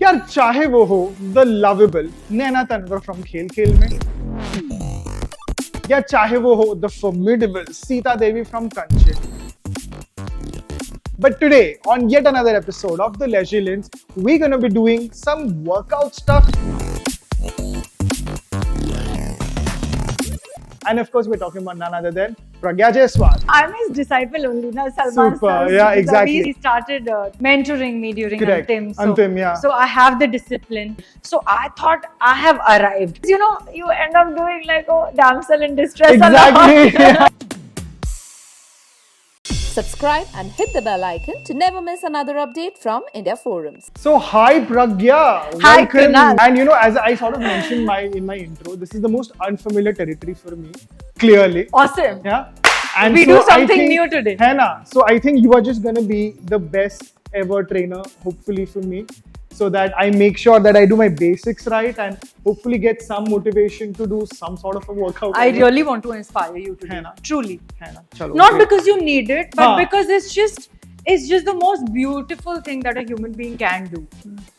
यार चाहे वो हो the lovable Naina Tanwar from खेल खेल में, या चाहे वो हो the formidable Sita Devi from कंचे. But today, on yet another episode of the Leisure Lens, we're going to be doing some workout stuff. And of course, we're talking about none other than Pragya Jaiswal. I'm his disciple only, na Salman. Super, Sir. yeah, exactly. He started mentoring me during Correct. Antim. Antim, yeah. So I have the discipline. So I thought I have arrived. You know, you end up doing like, oh, damsel in distress. Exactly. Subscribe and hit the bell icon to never miss another update from India Forums. So hi Pragya. Hi, Welcome. Kunal. And you know, as I sort of mentioned in my intro, this is the most unfamiliar territory for me. Clearly. Awesome. Yeah. And We so do I something think- new today. है ना? So I think you are just gonna be the best ever trainer, hopefully for me, so that I make sure that I do my basics right and hopefully get some motivation to do some sort of a workout. I really want to inspire you today. है ना? Truly. है ना? चलो, Not great. because you need it, but हाँ. because it's just the most beautiful thing that a human being can do.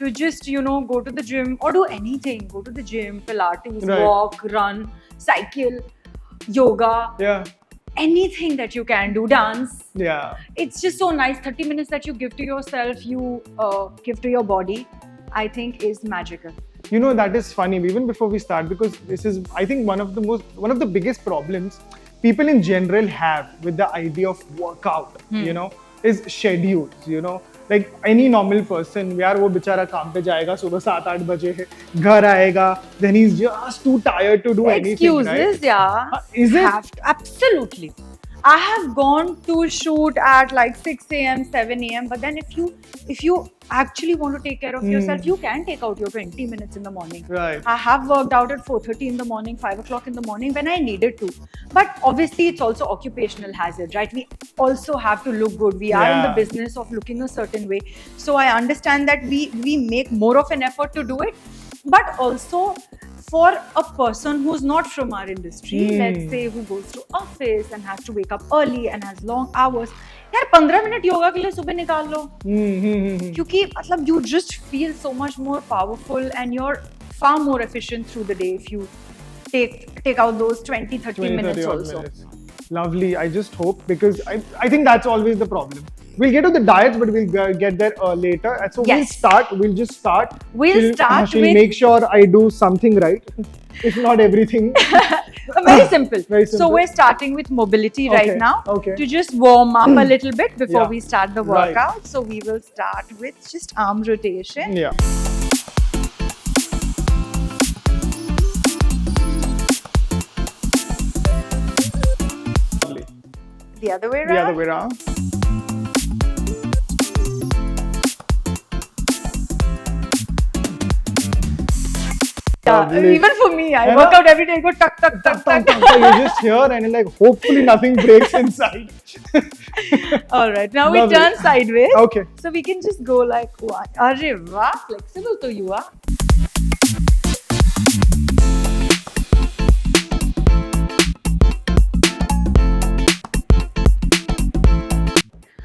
To just, you know, go to the gym or do anything. Go to the gym, Pilates, Right. walk, run, cycle, yoga, Yeah. anything that you can do, dance. Yeah. It's just so nice. 30 minutes that you give to yourself, you give to your body, I think is magical. You know, that is funny even before we start, because this is, I think, one of the biggest problems people in general have with the idea of workout, you know, is schedules, you know. Like any normal person, यार वो बेचारा काम पे जाएगा सुबह 7-8 बजे है, घर आएगा, then he's just too tired to do anything, Excuses, right? yeah. Is it? Absolutely. I have gone to shoot at like 6 a.m., 7 a.m. But then if you actually want to take care of yourself, you can take out your 20 minutes in the morning. Right. I have worked out at 4:30 in the morning, 5 o'clock in the morning when I needed to. But obviously, it's also occupational hazard, right? We also have to look good. We are in the Yeah. business of looking a certain way. So I understand that we make more of an effort to do it. But also, for a person who's not from our industry, let's say who goes to office and has to wake up early and has long hours, यार 15 minute yoga के लिए सुबह निकाल लो, क्योंकि मतलब you just feel so much more powerful and you're far more efficient through the day if you take out those 20-30 minutes 30 odd also. minutes. Lovely. I just hope, because I think that's always the problem. We'll get to the diets, but we'll get there later. And so Yes. we'll just start. We'll start she'll with- make sure I do something right, if not everything. Very simple. Very simple. So we're starting with mobility Okay, right now okay. to just warm up a little bit before Yeah. we start the Right. workout. So we will start with just arm rotation. Yeah. Lovely. The other way The around. other way around. Lovely. Even for me, I है work ना? out every day. I go tuck, tuck, tuck, tuck. So you're just here and you're like, hopefully nothing breaks inside. All right, now Lovely. we turn sideways. Okay. So we can just go like one. Arre wah, flexible to you are.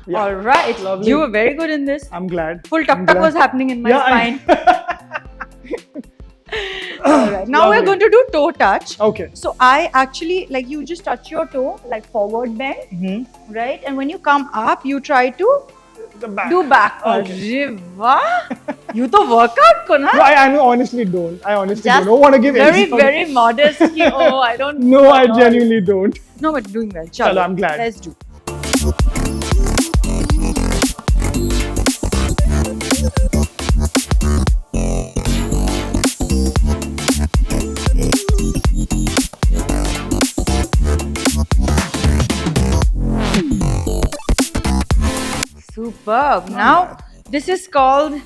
Yeah. All right, Lovely. you were very good in this. I'm glad. Full I'm tuck tuck glad. was happening in my Yeah, spine. All right, now we're Lovely. going to do toe touch. Okay. So I actually, like, you just touch your toe, like forward bend, right? And when you come up, you try to The back. do back. Okay. Arre wah. You to workout, Kunal. No, I honestly don't. I honestly Just don't want to give very, any- very modest. ki, oh, I don't. No, I know. genuinely don't. No, but doing well. Chalo, Chalo, I'm glad. Let's do. Superb. Now, this is called.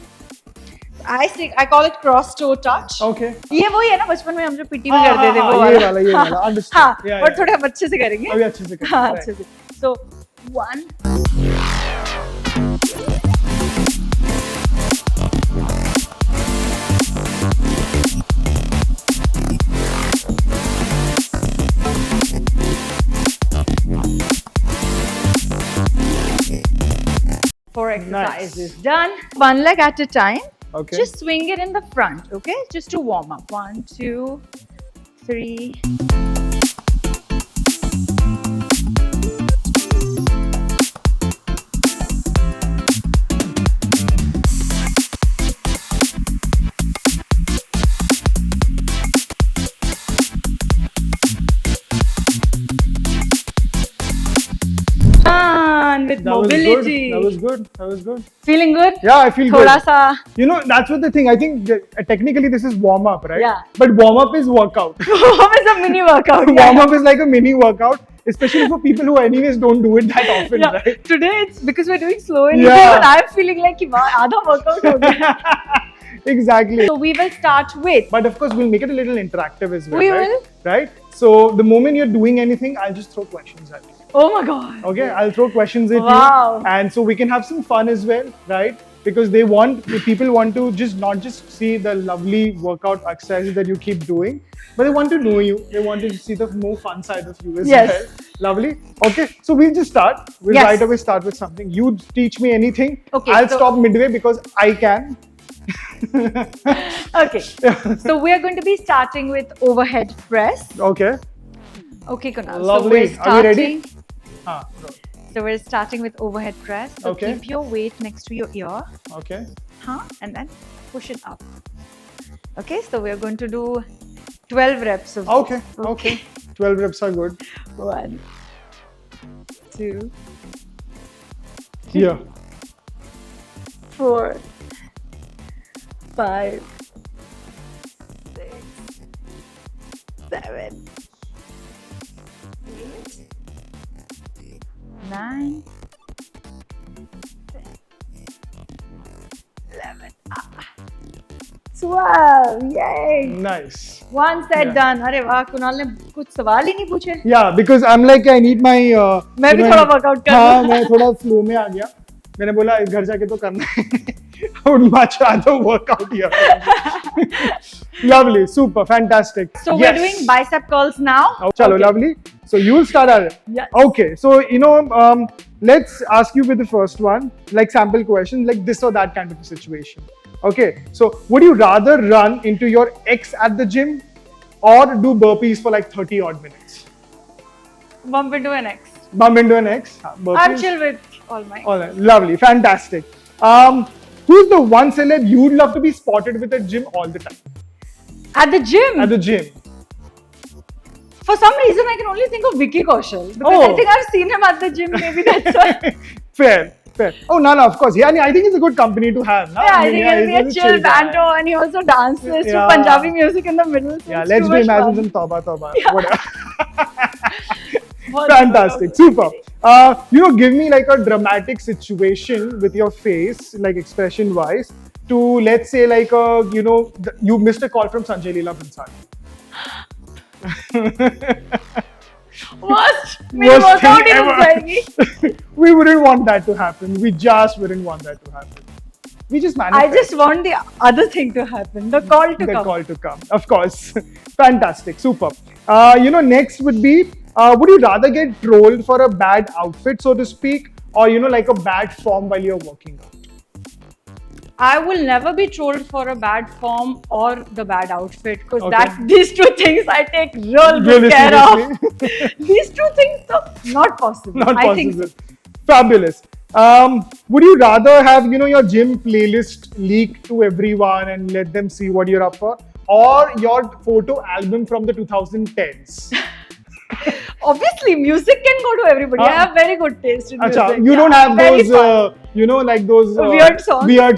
I call it cross toe touch. Okay. ये वही है ना बचपन में हम जो PT में हाँ, करते थे हाँ, वो हाँ, ये वाला वाला, ये वाला, understood. हाँ Yeah, और yeah. थोड़ा हम अच्छे से करेंगे अभी अच्छे से करेंगे, हाँ right. अच्छे से so 1 4 exercises done. One leg at a time. Okay. Just swing it in the front, okay? Just to warm up. 1, 2, 3. With mobility. That was good. Feeling good? Yeah, I feel Thoda good. sa. You know, that's what the thing. I think technically this is warm up, right? Yeah. But warm up is workout. It's a mini workout. Warm up is like a mini workout, especially for people who anyways don't do it that often, Yeah. right? Today it's because we're doing slow and Yeah. easy, but I'm feeling like आधा workout हो गया. Exactly. So we will start with. But of course, we'll make it a little interactive as well. We right? will. Right? So the moment you're doing anything, I'll just throw questions at you. Oh my god. Okay, I'll throw questions at Wow. you, and so we can have some fun as well, right? Because people want to not just see the lovely workout exercises that you keep doing, but they want to know you. They want to see the more fun side of you as Yes. well. Lovely. Okay, so we'll just start. We'll Yes. right away start with something. You teach me anything. Okay, I'll so- stop midway because I can. Okay. So we are going to be starting with overhead press. Okay. Okay, Kunal. Lovely. So we're Are we ready? starting. So we're starting with overhead press. So Okay. keep your weight next to your ear. Okay. And then push it up. Okay, so we're going to do 12 reps of Okay. Okay. 12 reps are good. 1, 2, Here. 4, 5, 6, 7, 8, 9, 10, 11, 12. Yay! Nice. One set Yeah. done. अरे वाह, कुणाल ने कुछ सवाल ही नहीं पूछे. Yeah, because I'm like I need my. मैं भी थोड़ा workout कर हाँ, लूँ. मैं थोड़ा flow में आ गया. मैंने बोला घर जाके तो करना है. I would much rather work out here. Lovely, super, fantastic. So yes. we're doing bicep curls now. Oh, chalo, Okay. lovely. So you'll start our. Yes. Okay, so let's ask you with the first one, like sample questions, like this or that kind of a situation. Okay, so would you rather run into your ex at the gym or do burpees for like 30 odd minutes? Bump into an X. Bump into an ex? Burpees? I'm chill with all my. All right, lovely, fantastic. Who's the one celeb you'd love to be spotted with at gym all the time? At the gym. At the gym. For some reason, I can only think of Vicky Kaushal because Oh. I think I've seen him at the gym. Maybe that's why. Fair. Oh, no, of course. Yeah, I think it's a good company to have. No? Yeah, I think it'll be a he's chill guy. banter, and he also dances to Yeah. Punjabi music in the middle. So Yeah, it's let's too do much imagine fun. some Tauba Tauba. Yeah. Whatever. बहुत Fantastic, super. Give me like a dramatic situation with your face, like expression wise, to let's say like you missed a call from Sanjay Leela Bhansali. Worst. मेरी Worst workout thing ही रुक ever. जाएगी. We wouldn't want that to happen. We just wouldn't want that to happen. We just manifest. I just want the other thing to happen, the call to the come. call to come, of course. Fantastic, super. Next would be, would you rather get trolled for a bad outfit, so to speak, or like a bad form while you're working out? I will never be trolled for a bad form or the bad outfit because Okay. these two things I take real good Really care of. seriously? These two things are not possible. Not I think possible. Fabulous. Would you rather have your gym playlist leaked to everyone and let them see what you're up for, or your photo album from the 2010s? Obviously, music can go to everybody. I have very good taste in music. Acha, you don't Yeah, have very those, fun. like those Weird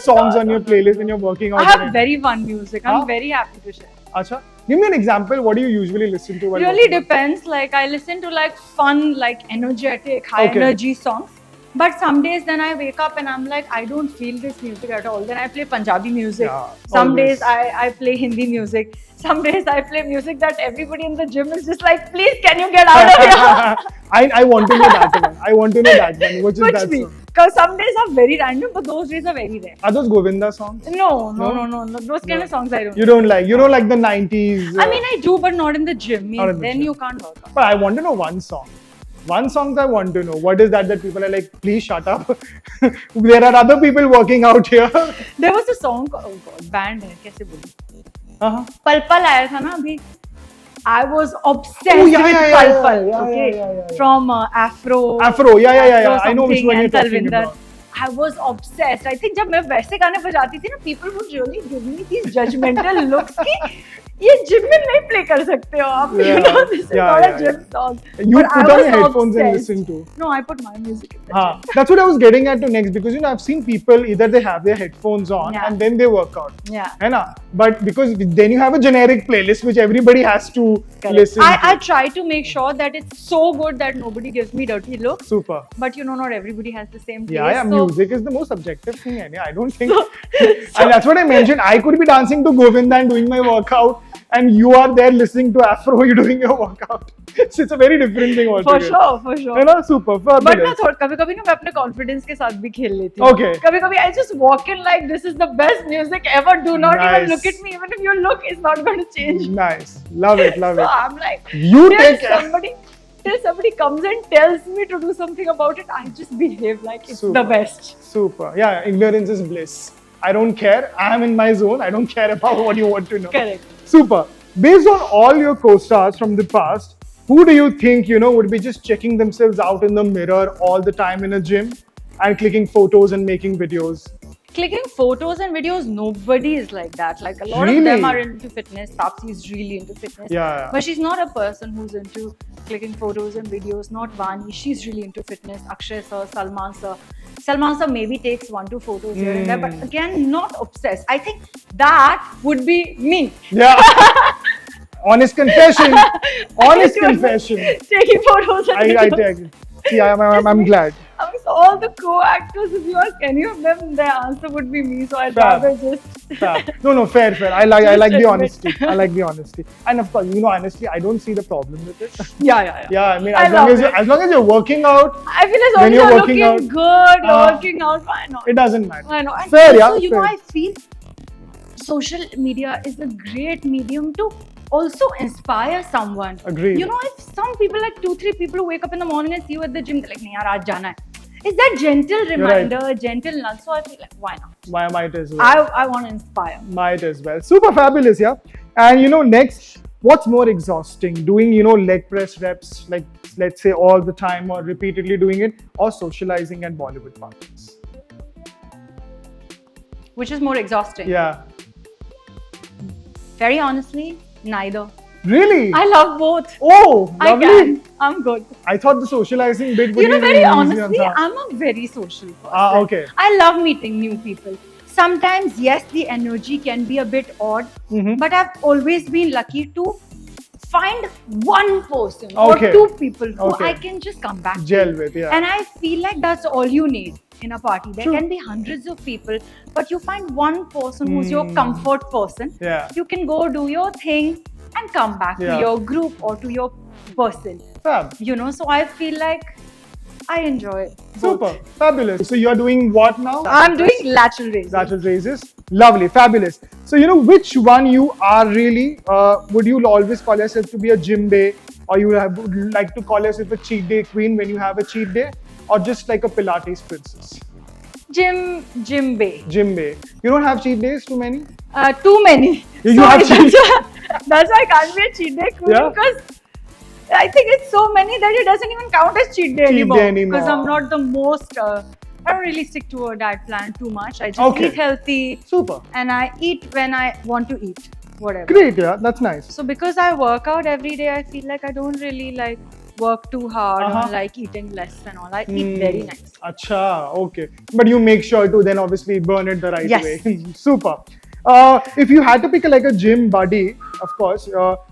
songs? on your playlist when you're working out. I have very fun music. Huh? I'm very happy to share. Acha, give me an example. What do you usually listen to? While Really working out? depends. Like I listen to like fun, like energetic, high Okay. energy songs. But some days then I wake up and I'm like, I don't feel this music at all. Then I play Punjabi music. Yeah, Some always. days I play Hindi music. Some days I play music that everybody in the gym is just like, please, can you get out of here? I want to know that one. I want to know that one. Which is Kuch that bhi. song? Because some days are very random, but those days are very rare. Are those Govinda songs? No. No? Those kind of songs I don't. You don't like. You don't like the 90s. I mean, I do, but not in the gym. Not in the Then gym. you can't work out. But I want to know one song. One song I want to know. What is that people are like, please shut up. There are other people working out here. There was a song, oh god, band है, कैसे बोलूं? Uh-huh. पल पल आया था ना अभी. I was obsessed Oh, yeah, with yeah, Pal yeah, Pal, yeah, okay? yeah. From Afro. Afro, yeah. Afro I know which something one you're and talking Talvinder. about. I was obsessed. I think जब मैं वैसे गाने बजाती थी ना, people would really give me these judgmental looks कि ये gym में नहीं play कर सकते हो आप. You Yeah, know, this is yeah, not a yeah, gym song. You But I put on was your headphones and obsessed. listen to. No, I put my music in the Huh. gym. That's what I was getting at to next, because I've seen people either they have their headphones on Yeah. and then they work out. Yeah. है ना? But because then you have a generic playlist which everybody has to listen I to. try to make sure that it's so good that nobody gives me dirty looks. Super. But you know, not everybody has the same taste. Yeah, so music is the most subjective thing. I don't think. And that's what I mentioned. I could be dancing to Govinda and doing my workout, and you are there listening to Afro, you're doing your workout. So it's a very different thing altogether. for sure. है ना? Super. But ना Fabulous. थोड़ा कभी-कभी ना मैं अपने confidence के साथ भी खेल लेती हूँ. Okay. कभी-कभी I just walk in like this is the best music ever. Do not Nice. even look at me. Even if your look is not going to change. Nice. Love it. So I'm like, You till take care. somebody comes and tells me to do something about it, I just behave like it's Super. the best. Super. Yeah, ignorance is bliss. I don't care. I am in my zone. I don't care about what you want to know. Correct. Super. Based on all your co-stars from the past, who do you think, would be just checking themselves out in the mirror all the time in a gym and clicking photos and making videos? Clicking photos and videos, nobody is like that. Like a lot Really? of them are into fitness. Tapsi is really into fitness. Yeah. But she's not a person who's into clicking photos and videos. Not Vani. She's really into fitness. Akshay sir, Salman sir. Salman sir maybe takes 1-2 photos here and there, but again, not obsessed. I think that would be me. Yeah. Honest confession. Honest confession. Taking photos and I videos. take it. Yeah, I'm glad. Amongst all the co-actors, if you ask any of them, their answer would be me. So I'd Fab. rather just. Fab. No, fair. I like the admit. honesty. I like the honesty. And of course, honestly, I don't see the problem with it. Yeah. Yeah, I mean, I as long love as it. as long as you're working out, I feel as When long as you're you're working looking out, good, you're working out, why not? it doesn't matter. I know. And Fair, also, yeah, fair. I feel social media is a great medium to also inspire someone. Agreed. If some people, like 2-3 people who wake up in the morning and see you at the gym, they're like, nahi yaar, aaj jana hai. It's that gentle reminder, gentle nudge. So I feel like, why not? Might as well. I want to inspire. Might as well. Super fabulous, yeah. And next, what's more exhausting? Doing, leg press reps, like let's say all the time or repeatedly doing it, or socializing at Bollywood parties? Which is more exhausting? Yeah. Very honestly, neither. Really? I love both. Oh, I lovely. can. I'm good. I thought the socializing bit would be Very really easy honestly, on top. I'm a very social person. Okay. I love meeting new people. Sometimes, yes, the energy can be a bit odd, but I've always been lucky to find one person Okay. or 2 people who Okay. I can just come back Gel to. with, yeah. And I feel like that's all you need in a party. There True. can be hundreds of people, but you find one person who's your comfort person. Yeah. You can go do your thing and come back Yeah. to your group or to your person. Fab. So I feel like I enjoy it. both. Super. Fabulous. So you're doing what now? I'm doing lateral raises. Lateral raises. Lovely. Fabulous. So which one you are really, would you always call yourself to be a gym day, or would like to call yourself a cheat day queen when you have a cheat day, or just like a Pilates princess? Gym bay. Gym day. You don't have cheat days, too many? Too many. You have cheat- That's why I can't be a cheat day queen, Yeah. because I think it's so many that it doesn't even count as cheat day Cheat day anymore. Because I'm not the most. I don't really stick to a diet plan too much. I just Okay. eat healthy Super. and I eat when I want to eat. Whatever. Great, yeah. That's nice. So because I work out every day, I feel like I don't really work too hard on eating less and all. I eat very nice. Acha, okay. But you make sure to then obviously burn it the right Yes. way. Super. If you had to pick a gym buddy, of course,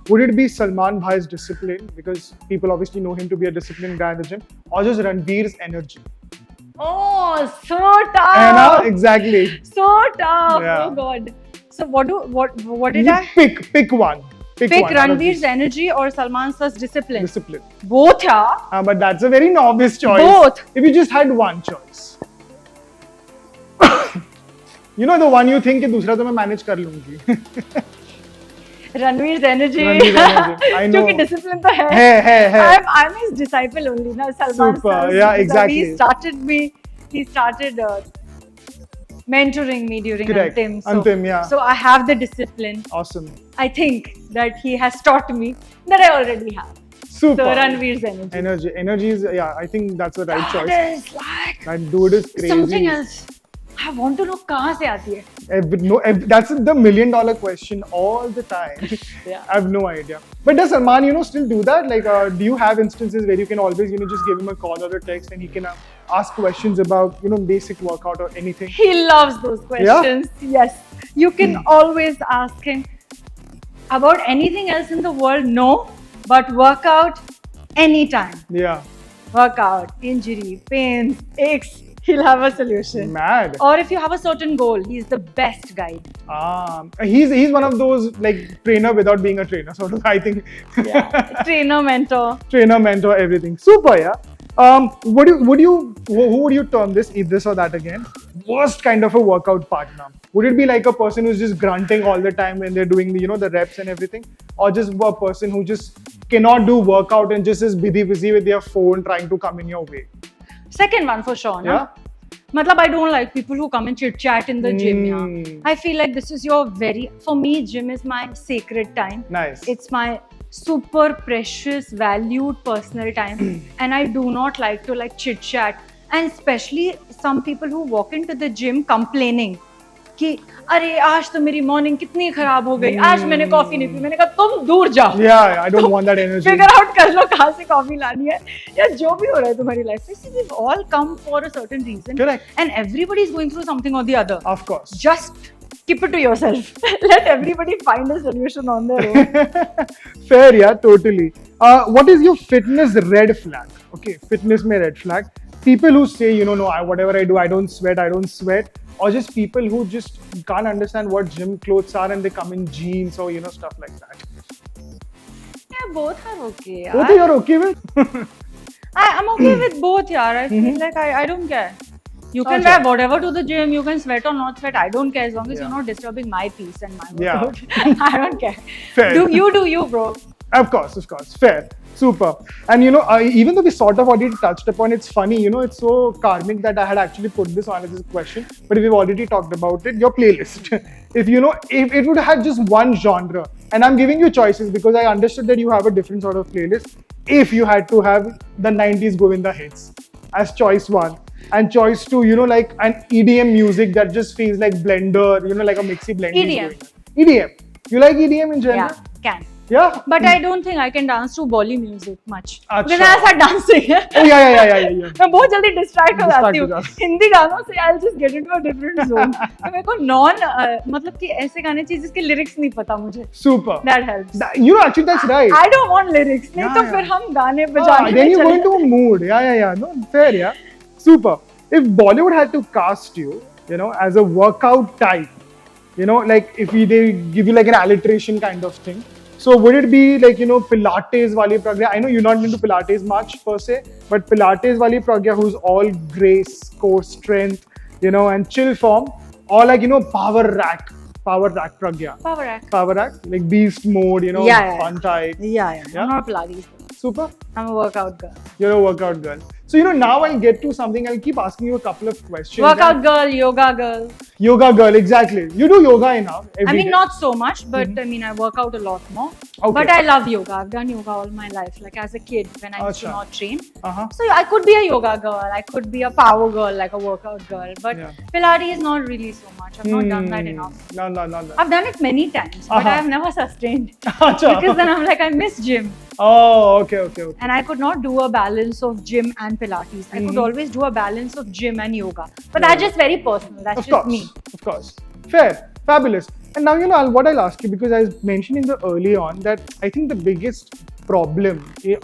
would it be Salman Bhai's discipline, because people obviously know him to be a disciplined guy in the gym, or just Ranveer's energy? Oh, so tough. Exactly. So tough. Yeah. Oh God. So what did You I pick one. pick? one out of Ranveer's these. energy or Salman Sir's discipline? Discipline. Both, yeah. But that's a very novice choice. Both. If you just had one choice. The one you think कि दूसरा तो मैं manage कर लूंगी. Ranveer's energy. Ranveer's energy. I know. क्योंकि discipline तो है. है. I'm his disciple only, na Salman Super. sir. Yeah, exactly. He started mentoring me during Correct. Antim. Antim, yeah. So I have the discipline. Awesome. I think that he has taught me that I already have. Super. So Ranveer's energy. Energy is, yeah, I think that's the right choice. That is like That dude is crazy. something else. I want to know कहाँ से आती है. That's the $1 million question all the time. Yeah. I have no idea. But does Salman, still do that? Like, do you have instances where you can always, just give him a call or a text and he can ask questions about, basic workout or anything? He loves those questions. Yes. You can always ask him about anything else in the world. No, but workout anytime. Yeah. Workout, injury, pains, aches. He'll have a solution. Mad. Or if you have a certain goal, he's the best guide. He's one of those like trainer without being a trainer sort of. I think. Yeah. Trainer, mentor. Trainer, mentor, everything. Super, yeah. Who would you term this? This or that again? Worst kind of a workout partner. Would it be like a person who's just grunting all the time when they're doing the reps and everything, or just a person who just cannot do workout and just is busy with their phone trying to come in your way? Second one for sure. Yeah. No? Matlab, I don't like people who come and chit chat in the gym. Yeah. I feel like this is for me, gym is my sacred time. Nice. It's my super precious, valued personal time. And I do not like to chit chat. And especially some people who walk into the gym complaining कि अरे आज तो मेरी morning कितनी खराब हो गई, आज मैंने कॉफी नहीं पी. मैंने कहा तुम दूर जाओ. Yeah, I don't want that energy. Figure out कर लो कहाँ से कॉफी लानी है या जो भी हो रहा है तुम्हारी लाइफ में. We've all come for a certain reason. Correct. And everybody is going through something or the other. Of course. Just keep it to yourself. Let everybody find a solution on their own. Fair, yeah, totally. What is your fitness red flag? Okay, fitness mein red flag. People who say, no, whatever I do, I don't sweat. Or just people who just can't understand what gym clothes are and they come in jeans or, stuff like that. Yeah, both are okay. Yaar. Both you're okay with? I'm okay with both, yaar. I feel like I don't care. You can wear whatever to the gym, you can sweat or not sweat. I don't care as long as you're not disturbing my peace and my workout. I don't care. Fair. Do you, bro. Of course. Fair. Super. And even though we sort of already touched upon, it's funny, it's so karmic that I had actually put this on as a question, but we've already talked about it. Your playlist. If it would have just one genre, and I'm giving you choices because I understood that you have a different sort of playlist. If you had to have the 90s Govinda hits as choice one, and choice two, like an EDM music that just feels like blender, like a mixie blender. EDM. You like EDM in general? Yeah, can. Yeah. But I don't think I can dance to Bolly music much. Achha. Because I start dancing. Oh, yeah. मैं बहुत जल्दी distract हो जाती हूँ. हो जाती हिंदी गानों से I'll just get into a different zone. तो मेरे को मतलब कि ऐसे गाने चाहिए जिसके lyrics नहीं पता मुझे. Super. That helps. Actually that's right. I don't want lyrics. नहीं तो फिर हम गाने बजाने Then you में go चले into a mood. Yeah. No, fair, yeah. Super. If Bollywood had to cast you, as a workout type, like if they give you like an alliteration kind of thing. So would it be like, Pilates wali pragya? I know you're not into Pilates much per se, but Pilates wali pragya who's all grace, core strength, and chill form, or like, power rack pragya. Power rack, like beast mode, fun type. Yeah. I'm not Pilates. Super. I'm a workout girl. You're a workout girl. So, now I'll get to something. I'll keep asking you a couple of questions. Workout girl, yoga girl. Yoga girl, exactly. You do yoga enough. I mean, not so much, but I work out a lot more. Okay. But I love yoga. I've done yoga all my life. Like as a kid, when I used to Achha. not train. Uh-huh. So I could be a yoga girl. I could be a power girl, like a workout girl. But Pilates is not really so much. I've not done that enough. No. I've done it many times, but I've never sustained. Achha. Because then I'm like, I miss gym. Oh, okay. And I could not do a balance of gym and Pilates. I could always do a balance of gym and yoga. But that's just very personal. That's just me. Of course. Fair. Fabulous. And now, what I'll ask you, because I was mentioning early on that I think the biggest problem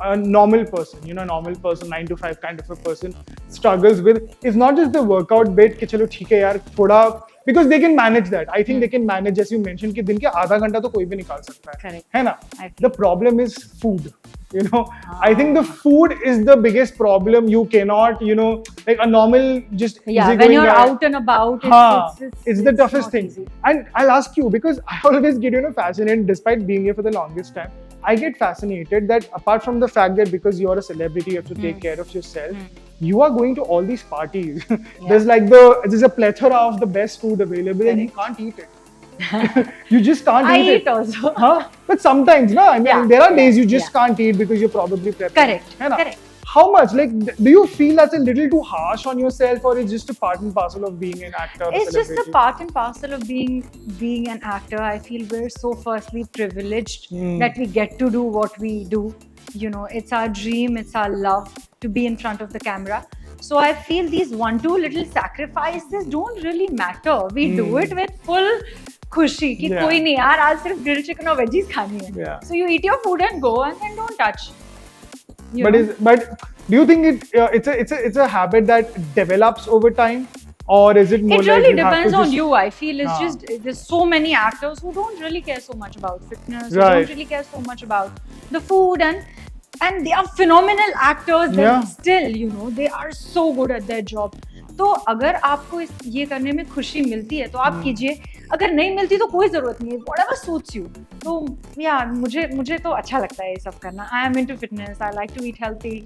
a normal person, you know, normal person, 9 to 5 kind of a person struggles with is not just the workout bit कि चलो ठीक है यार थोड़ा, because they can manage that. I think they can manage, as you mentioned, कि दिन के आधा घंटा तो कोई भी निकाल सकता है, Correct. है ना? I feel. The problem is food. You know, I think the food is the biggest problem. You cannot, you know, like a normal just Yeah, when easygoing you're guy- out and about, it's the toughest not thing. easy. And I'll ask you, because I always get, you know, fascinated, despite being here for the longest time, I get fascinated that apart from the fact that because you're a celebrity, you have to take care of yourself, you are going to all these parties. There's a plethora of the best food available and you can't eat it. You just can't I eat eat it. also. Huh? But sometimes, no, I mean, Yeah, there are days you yeah, just can't eat because you're probably prepping. Correct, है ना? correct. How much? Like, do you feel that's a little too harsh on yourself, or it's just a part and parcel of being an actor? Or a It's just celebrity? the part and parcel of being an actor. I feel we're so firstly privileged that we get to do what we do. You know, it's our dream, it's our love to be in front of the camera. So I feel these 1-2 little sacrifices don't really matter. We do it with full खुशी कि Yeah. कोई नहीं यार आज सिर्फ grilled chicken और veggies खानी है. Yeah. So you eat your food and go and then don't touch. You But know? but do you think it's a habit that develops over time, or is it more It like really you have to depends on just- you. I feel it's Ah. just there's so many actors who don't really care so much about fitness, who Right. don't really care so much about the food, and they are phenomenal actors. Yeah. And still, you know, they are so good at their job. तो अगर आपको ये करने में खुशी मिलती है तो आप कीजिए, अगर नहीं मिलती तो कोई जरूरत नहीं है, whatever suits you. तो या मुझे तो अच्छा लगता है ये सब करना. I am into fitness. I like to eat healthy.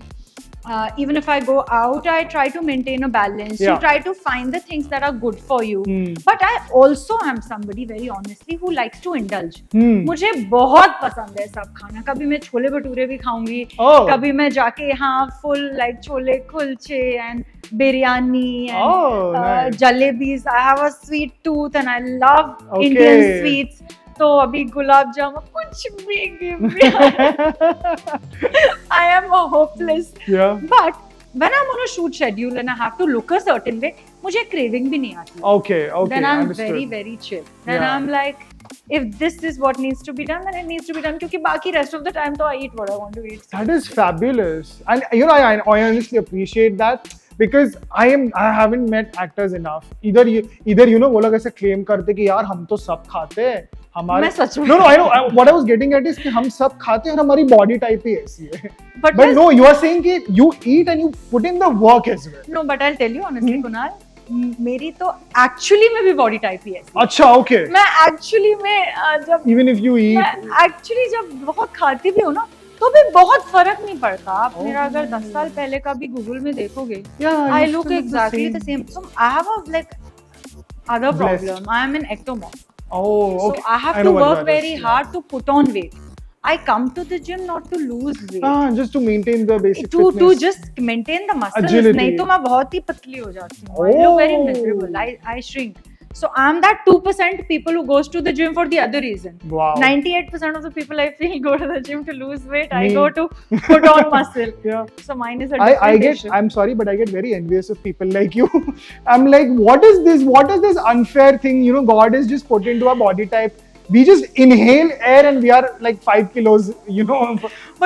Even if I go out, I try to maintain a balance. Yeah. You try to find the things that are good for you. Hmm. But I also am somebody very honestly who likes to indulge. Hmm. मुझे बहुत पसंद है सब खाना. कभी मैं छोले भटूरे भी खाऊंगी. Oh. कभी मैं जाके यहाँ full like chole kulche and biryani and Oh, nice. jalebis. I have a sweet tooth and I love Okay. Indian sweets. तो अभी गुलाब जामुन कुछ भी give me. I am a hopeless. Yeah. But when I'm on a shoot schedule and I have to look a certain way, मुझे craving भी नहीं आती. Okay. Then I'm Understood. very very chill. Then Yeah. I'm like, if this is what needs to be done, then it needs to be done. क्योंकि बाकी rest of the time तो I eat what I want to eat. That is fabulous, and you know, I honestly appreciate that because I haven't met actors enough. Either you know वो लोग ऐसे claim करते कि यार हम तो सब खाते हैं हमारे. मैं सच में- No, I know. What I was getting at is कि हम सब खाते हैं और हमारी body type ही ऐसी है. But But no, you are saying कि you eat and you put in the work as well. No, but I'll tell you honestly, Kunal, मेरी तो actually में भी body type ही है. अच्छा, okay. मैं actually में जब Even if you eat. मैं actually जब बहुत खाती भी हूँ ना तो भी बहुत फर्क नहीं पड़ता. आप मेरा अगर 10 साल पहले का भी गूगल में देखोगे, Yeah, I you look still exactly the same. So I have a like other Blessed. problem. I am an ectomorph. Oh, okay. So I have I to know what work that very is. hard to put on weight. I come to the gym not to lose weight. Just to maintain the basic to fitness. just maintain the muscles. Agility. नहीं तो मैं बहुत ही पतली हो जाती हूँ. I look very miserable. I shrink. So I'm that 2% people who goes to the gym for the other reason. Wow. 98% of the people I feel go to the gym to lose weight. I Me. go to put on muscle. Yeah. So mine is a I different get, issue. I'm sorry, but I get very envious of people like you. I'm like, what is this? What is this unfair thing? You know, God is just put into our body type. We just inhale air and we are like 5 kilos, you know.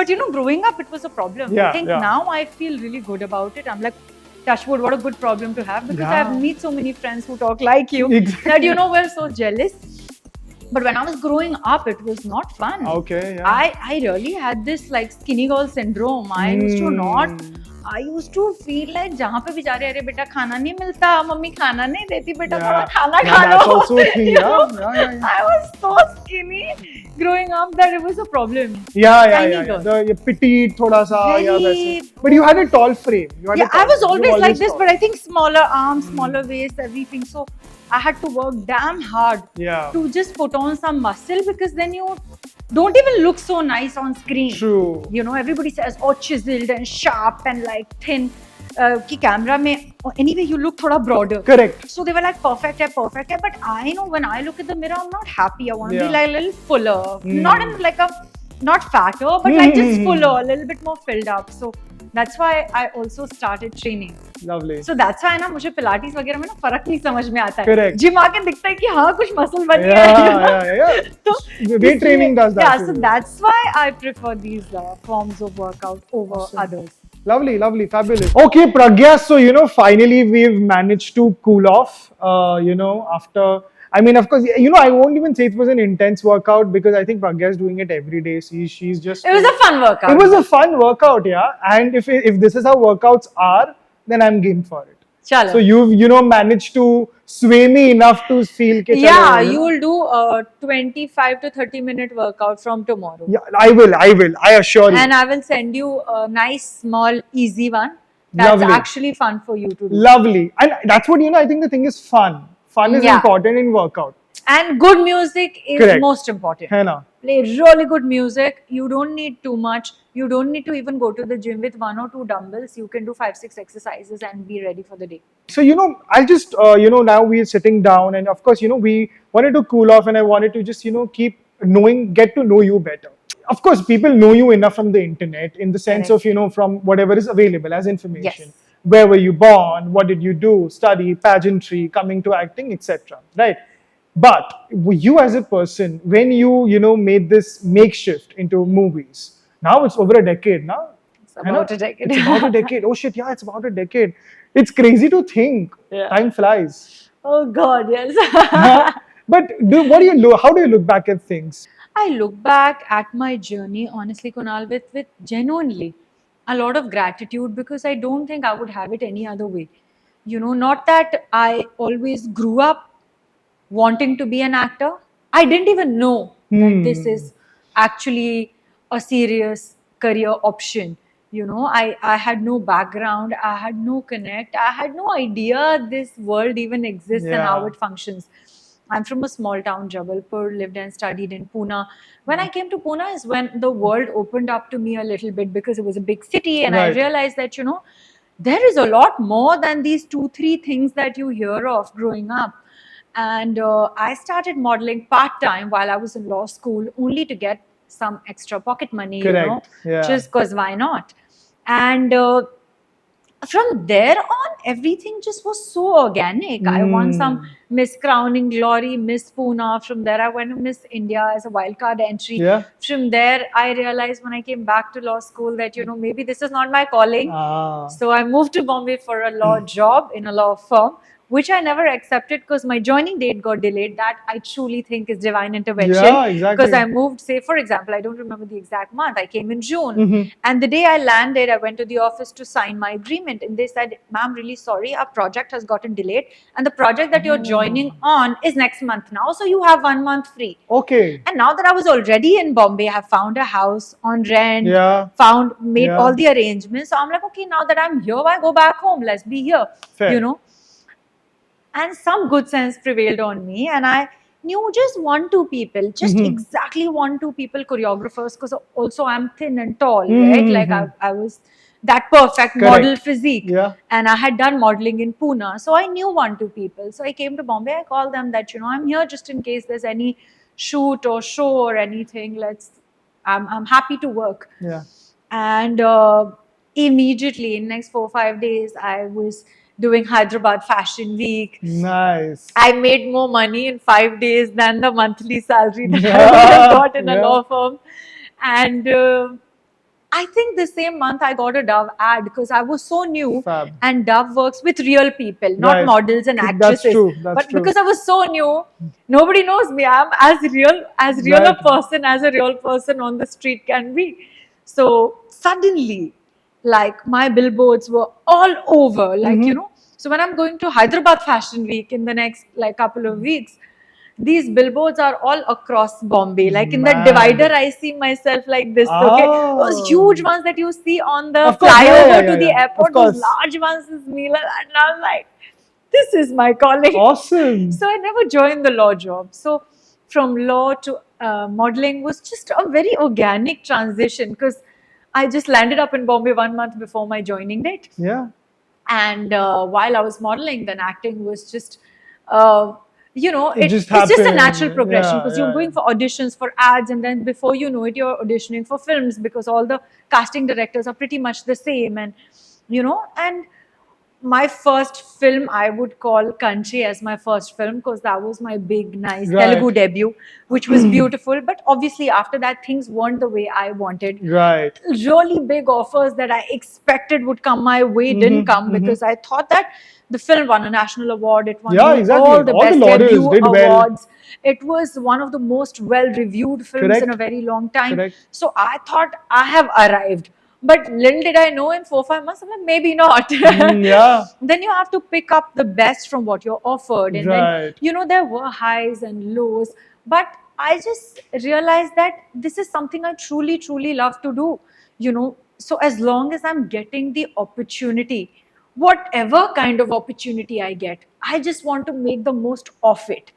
But you know, growing up, it was a problem. Yeah, I think yeah. now I feel really good about it. I'm like, touchwood, what a good problem to have because I Yeah. have meet so many friends who talk like you Exactly. that you know we're so jealous. But when I was growing up, it was not fun. Okay, yeah. I really had this like skinny girl syndrome. I used to not. I used to feel like जहाँ पे भी जा रहे अरे बेटा खाना नहीं मिलता, मम्मी खाना नहीं देती, बेटा Yeah. थोड़ा खाना Yeah, खा लो. that's also a thing, You yeah. know? Yeah. I was so skinny growing up that it was a problem. Yeah. Tiny girl. The petite, thoda sa, yeah, Very- वैसे. But you had a tall frame. You had a Yeah, I tall was frame. You always like this, tall. but I think smaller arms, smaller waist, everything. So I had to work damn hard Yeah. to just put on some muscle because then you don't even look so nice on screen. True. You know, everybody says, oh, chiseled and sharp and like thin. कि camera में anyway you look thoda broader. Correct. So they were like perfect hai. But I know when I look at the mirror, I'm not happy. I want to Yeah. be like a little fuller, not in like a not fatter, but like just fuller, a little bit more filled up. So That's why I also started training. Lovely. So that's why ना मुझे Pilates वगैरह में ना फर्क नहीं समझ में आता है. Correct. जिम आके दिखता है कि हाँ कुछ मसल बन गया Yeah, है. yeah. तो Weight training does that. Yeah, so too. that's why I prefer these forms of workout over others. Lovely, lovely, fabulous. Okay, Pragya, so finally we've managed to cool off, after, I mean, of course, I won't even say it was an intense workout because I think Pragya is doing it every day. She's just. It was a fun workout. It was a fun workout, yeah. And if this is how workouts are, then I'm game for it. Chalo. So you've managed to sway me enough to feel that. Yeah, you will do a 25 to 30-minute workout from tomorrow. Yeah, I will. I assure you. And I will send you a nice, small, easy one. That's Lovely. actually fun for you to do. Lovely. And that's what, I think the thing is fun. Fun is Yeah. important in workout. And good music is Correct. most important. Hai na? Play really good music. You don't need too much. You don't need to even go to the gym with 1 or 2 dumbbells. You can do 5-6 exercises and be ready for the day. So, I'll just, now we're sitting down and of course, we wanted to cool off and I wanted to just, get to know you better. Of course, people know you enough from the internet in the sense Correct. of, from whatever is available as information. Yes. Where were you born? What did you do? Study, pageantry, coming to acting, etc. Right? But you as a person, when you, made this makeshift into movies, now it's over a decade now. It's about a decade. It's about a decade. Oh shit, yeah, it's about a decade. It's crazy to think. Yeah. Time flies. Oh God, yes. But how do you look back at things? I look back at my journey, honestly, Kunal, with genuinely a lot of gratitude because I don't think I would have it any other way. Not that I always grew up wanting to be an actor. I didn't even know that this is actually a serious career option. I had no background, I had no connect, I had no idea this world even exists and how Yeah. it functions. I'm from a small town, Jabalpur, lived and studied in Pune. When I came to Pune is when the world opened up to me a little bit because it was a big city and I Right. realized that, there is a lot more than these 2-3 things that you hear of growing up. And I started modeling part-time while I was in law school only to get some extra pocket money, Correct. Yeah. just because why not? And from there on, everything just was so organic. I won some Miss Crowning Glory, Miss Pune. From there, I went to Miss India as a wildcard entry. Yeah. From there, I realized when I came back to law school that, maybe this is not my calling. Ah. So I moved to Bombay for a law job in a law firm, which I never accepted because my joining date got delayed. That I truly think is divine intervention. Yeah, exactly. Because I moved, say, for example, I don't remember the exact month. I came in June. And the day I landed, I went to the office to sign my agreement. And they said, ma'am, really sorry, our project has gotten delayed. And the project that you're joining on is next month now. So you have 1 month free. Okay. And now that I was already in Bombay, I have found a house on rent, Yeah. made Yeah. all the arrangements. So I'm like, okay, now that I'm here, why go back home? Let's be here, Fair. And some good sense prevailed on me. And I knew just 1-2 people, just exactly 1-2 people, choreographers, because also I'm thin and tall, right? Like I was that perfect model physique. Yeah. And I had done modeling in Pune. So I knew 1-2 people. So I came to Bombay, I called them that, I'm here just in case there's any shoot or show or anything. I'm happy to work. Yeah. And immediately in next 4-5 days, I was doing Hyderabad Fashion Week. Nice. I made more money in 5 days than the monthly salary that I Yeah, would have got in a yeah. law firm. And I think the same month I got a Dove ad because I was so new. Fab. And Dove works with real people, not Right. models and That's actresses. true, that's but true. because I was so new, nobody knows me. I'm as real Right. a person as a real person on the street can be. So suddenly, like my billboards were all over, like So when I'm going to Hyderabad Fashion Week in the next couple of weeks, these billboards are all across Bombay. Like in that Mad. divider, I see myself like this. Okay, those Oh. huge ones that you see on the Of course, flyover yeah, to the yeah. airport, Of course. those large ones is me. And I'm like, this is my calling. Awesome. So I never joined the law job. So from law to modeling was just a very organic transition because I just landed up in Bombay 1 month before my joining date. Yeah. And while I was modeling, then acting was just It just it's just a happened. natural progression, Yeah, because you're yeah, going for auditions for ads, and then before you know it, you're auditioning for films, because all the casting directors are pretty much the same. And and my first film, I would call Kanchi as my first film, because that was my big, nice Right. Telugu debut, which was beautiful. But obviously, after that, things weren't the way I wanted. Right. Really big offers that I expected would come my way didn't come, because I thought that the film won a national award. It won Yeah, exactly. all the All the best laurels debut did well. awards. It was one of the most well-reviewed films in a Correct. very long time. Correct. So I thought I have arrived. But little did I know, in 4-5 months, I'm like, maybe not. Yeah. Then you have to pick up the best from what you're offered. And Right. then, there were highs and lows. But I just realized that this is something I truly, truly love to do. So as long as I'm getting the opportunity, whatever kind of opportunity I get, I just want to make the most of it.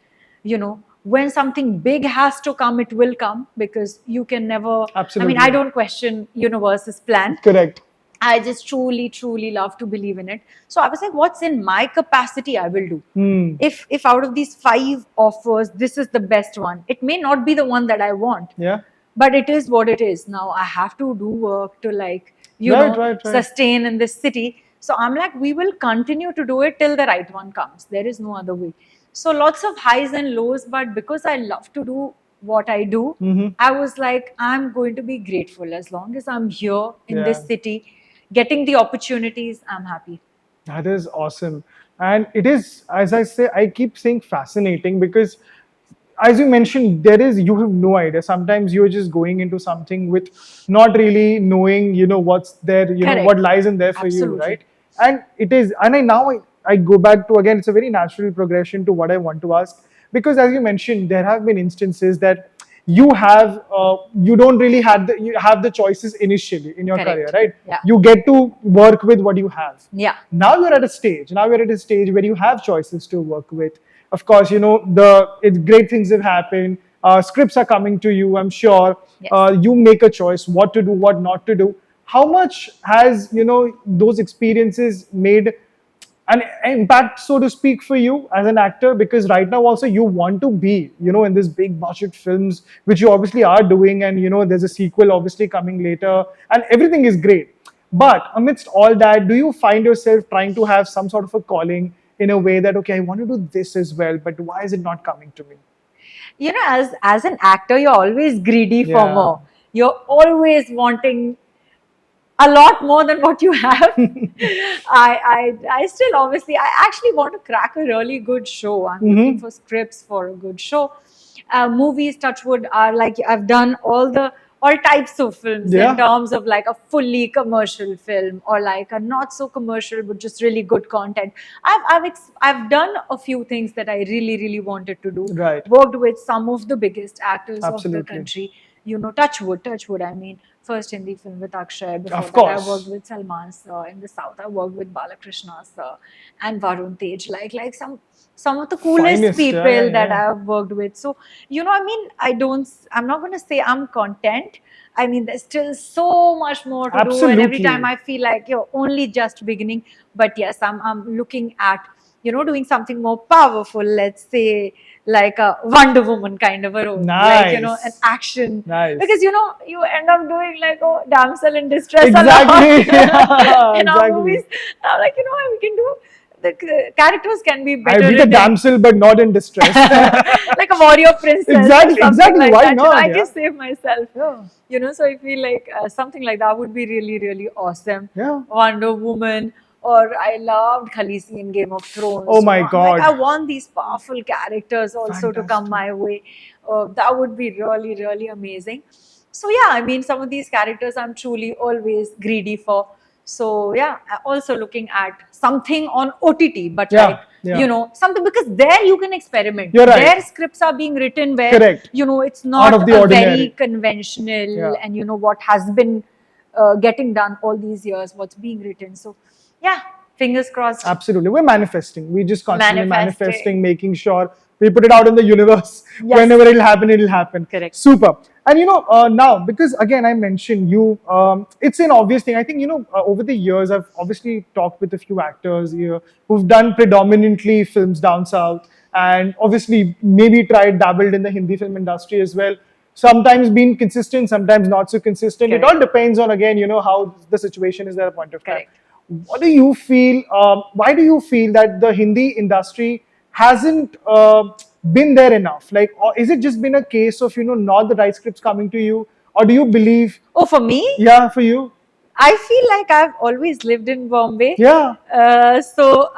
When something big has to come, it will come, because you can never. Absolutely. I don't question universe's plan. Correct. I just truly, truly love to believe in it. So I was like, what's in my capacity, I will do. If out of these 5 offers, this is the best one. It may not be the one that I want, Yeah. but it is what it is. Now I have to do work to Right. sustain in this city. So I'm like, we will continue to do it till the right one comes. There is no other way. So lots of highs and lows, but because I love to do what I do, I was like, I'm going to be grateful as long as I'm here in this Yeah. city, getting the opportunities. I'm happy. That is awesome. And it is, as I keep saying, fascinating, because as you mentioned, you have no idea. Sometimes you're just going into something with not really knowing, what's there, Correct. what lies in there for you, Absolutely. right? And it is, and I go back to, again, it's a very natural progression to what I want to ask, because as you mentioned, there have been instances that you don't really you have the choices initially in your Correct. career, right? Yeah. You get to work with what you have. Yeah. Now you're at a stage where you have choices to work with. Of course, great things have happened. Scripts are coming to you, I'm sure. Yes. You make a choice what to do, what not to do. How much has those experiences made an impact, so to speak, for you as an actor? Because right now also you want to be in this big budget films, which you obviously are doing, and there's a sequel obviously coming later, and everything is great. But amidst all that, do you find yourself trying to have some sort of a calling in a way that, okay, I want to do this as well, but why is it not coming to me? As an actor, you're always greedy for Yeah. more. You're always wanting a lot more than what you have. I still, obviously, I actually want to crack a really good show. I'm looking for scripts for a good show. Movies, touchwood, are like, I've done all types of films, Yeah. in terms of like a fully commercial film, or like a not so commercial but just really good content. I've done a few things that I really, really wanted to do. Right. Worked with some of the biggest actors of the Absolutely. country. Touchwood. I mean, first Hindi film with Akshay. Before Of that, course. I worked with Salman sir. In the South, I worked with Balakrishna sir and Varun Tej. Like some of the coolest Finest, people yeah, that yeah. I've worked with. So, I'm not going to say I'm content. I mean, there's still so much more to do. And every Absolutely. time I feel like you're only just beginning. But yes, I'm looking at, doing something more powerful. Let's say like a Wonder Woman kind of a role. Like, Nice. an action. Nice. Because, you end up doing like, damsel in distress Exactly. a lot Yeah, in our exactly. movies. I'm like, we can do, the characters can be better. I'll be the written. damsel, but not in distress. Like a warrior princess. Exactly, something exactly. Like Why that. not? I Yeah. can save myself. Yeah. So I feel like something like that would be really, really awesome. Yeah. Wonder Woman. Or I loved Khaleesi in Game of Thrones. Oh my I'm God. Like, I want these powerful characters also to come Fantastic. my way. That would be really, really amazing. So yeah, I mean, some of these characters I'm truly always greedy for. So yeah, also looking at something on OTT, but Yeah, yeah. something, because there you can experiment. You're right. Their scripts are being written where, Correct. it's not of the a ordinary. very conventional, Yeah. and what has been getting done all these years, what's being written. So yeah, fingers crossed. Absolutely. We're manifesting. We just constantly Manifesting. manifesting, making sure we put it out in the universe. Yes. Whenever it'll happen, it'll happen. Correct. Super. And now, because again, I mentioned you, it's an obvious thing. I think, over the years, I've obviously talked with a few actors here who've done predominantly films down south. and obviously maybe tried dabbled in the Hindi film industry as well. Sometimes being consistent, sometimes not so consistent. It Correct. all depends on, again, how the situation is at a point of time. Correct. What do you feel? Why do you feel that the Hindi industry hasn't been there enough? Like, or is it just been a case of not the right scripts coming to you, or do you believe? Oh, for me, Yeah, for you. I feel like I've always lived in Bombay. Yeah. So